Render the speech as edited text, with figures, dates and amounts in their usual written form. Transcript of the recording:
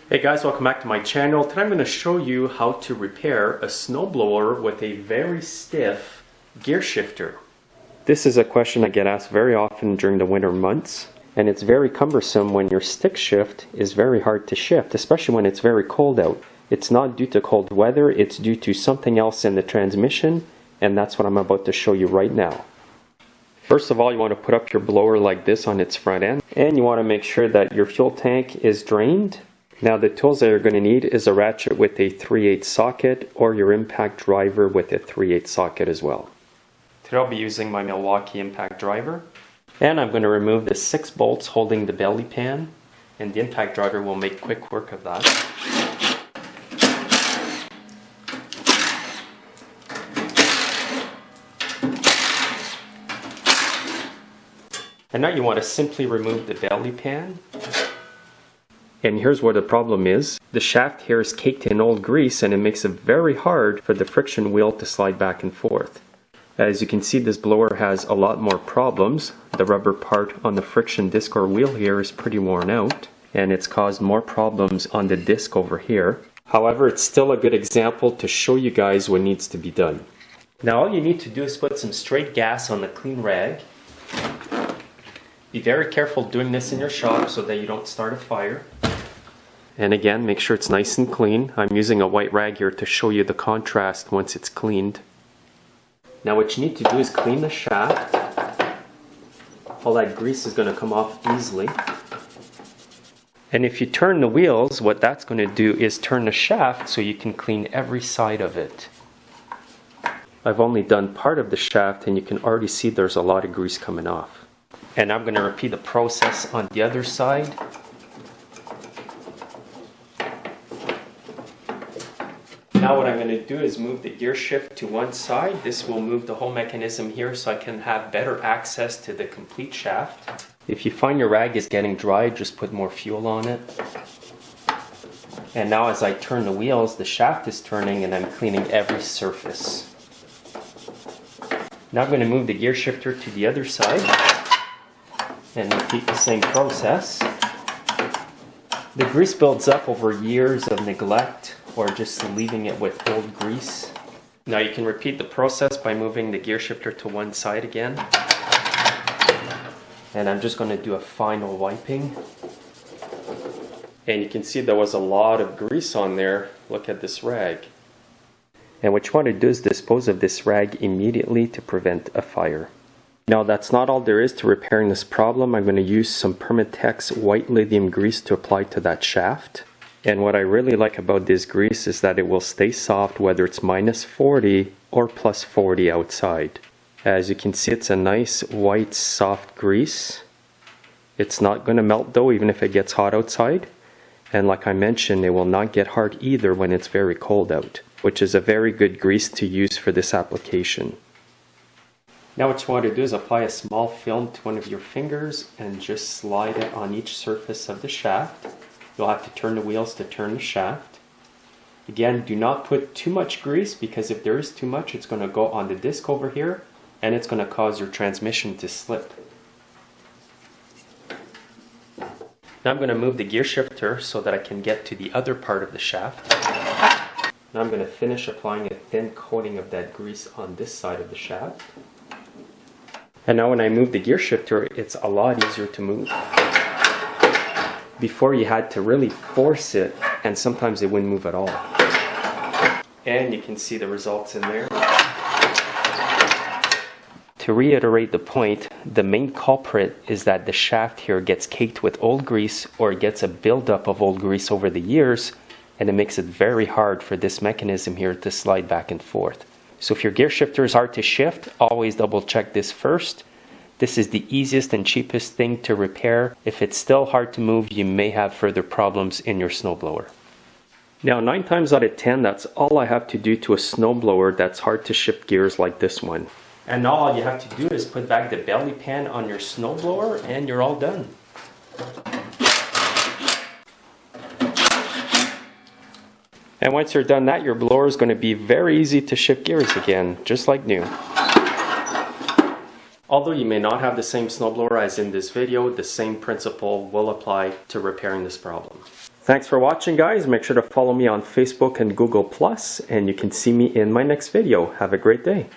Hey guys, welcome back to my channel. Today I'm going to show you how to repair a snowblower with a very stiff gear shifter. This is a question I get asked very often during the winter months, and it's very cumbersome when your stick shift is very hard to shift, especially when it's very cold out. It's not due to cold weather, it's due to something else in the transmission, and that's what I'm about to show you right now. First of all, you want to put up your blower like this on its front end, and you want to make sure that your fuel tank is drained. Now the tools that you're going to need is a ratchet with a 3/8 socket or your impact driver with a 3/8 socket as well. Today I'll be using my Milwaukee impact driver, and I'm going to remove the 6 bolts holding the belly pan, and the impact driver will make quick work of that. And now you want to simply remove the belly pan. And here's where the problem is. The shaft here is caked in old grease and it makes it very hard for the friction wheel to slide back and forth. As you can see, this blower has a lot more problems. The rubber part on the friction disc or wheel here is pretty worn out, and it's caused more problems on the disc over here. However, it's still a good example to show you guys what needs to be done. Now all you need to do is put some straight gas on the clean rag. Be very careful doing this in your shop so that you don't start a fire. And again, make sure it's nice and clean. I'm using a white rag here to show you the contrast once it's cleaned. Now what you need to do is clean the shaft. All that grease is going to come off easily. And if you turn the wheels, what that's going to do is turn the shaft so you can clean every side of it. I've only done part of the shaft and you can already see there's a lot of grease coming off. And I'm going to repeat the process on the other side. Now what I'm going to do is move the gear shift to one side. This will move the whole mechanism here so I can have better access to the complete shaft. If you find your rag is getting dry, just put more fuel on it. And now as I turn the wheels, the shaft is turning and I'm cleaning every surface. Now I'm going to move the gear shifter to the other side and repeat the same process. The grease builds up over years of neglect or just leaving it with old grease. Now you can repeat the process by moving the gear shifter to one side again. And I'm just going to do a final wiping. And you can see there was a lot of grease on there. Look at this rag. And what you want to do is dispose of this rag immediately to prevent a fire. Now that's not all there is to repairing this problem. I'm going to use some permatex white lithium grease to apply to that shaft. And what I really like about this grease is that it will stay soft whether it's -40 or +40 outside. As you can see, it's a nice white soft grease. It's not going to melt though even if it gets hot outside. And like I mentioned, it will not get hard either when it's very cold out, which is a very good grease to use for this application. Now what you want to do is apply a small film to one of your fingers and just slide it on each surface of the shaft. You'll have to turn the wheels to turn the shaft. Again, do not put too much grease because if there is too much, it's going to go on the disc over here and it's going to cause your transmission to slip. Now I'm going to move the gear shifter so that I can get to the other part of the shaft. Now I'm going to finish applying a thin coating of that grease on this side of the shaft. And now when I move the gear shifter, it's a lot easier to move. Before you had to really force it, and sometimes it wouldn't move at all. And you can see the results in there. To reiterate the point, the main culprit is that the shaft here gets caked with old grease or it gets a buildup of old grease over the years, and it makes it very hard for this mechanism here to slide back and forth. So if your gear shifter is hard to shift, always double check this first. This is the easiest and cheapest thing to repair. If it's still hard to move, you may have further problems in your snowblower. Now 9 times out of 10, that's all I have to do to a snowblower that's hard to shift gears like this one. And now all you have to do is put back the belly pan on your snowblower and you're all done. And once you're done that, your blower is going to be very easy to shift gears again, just like new. Although you may not have the same snowblower as in this video, the same principle will apply to repairing this problem. Thanks for watching, guys. Make sure to follow me on Facebook and Google+, and you can see me in my next video. Have a great day.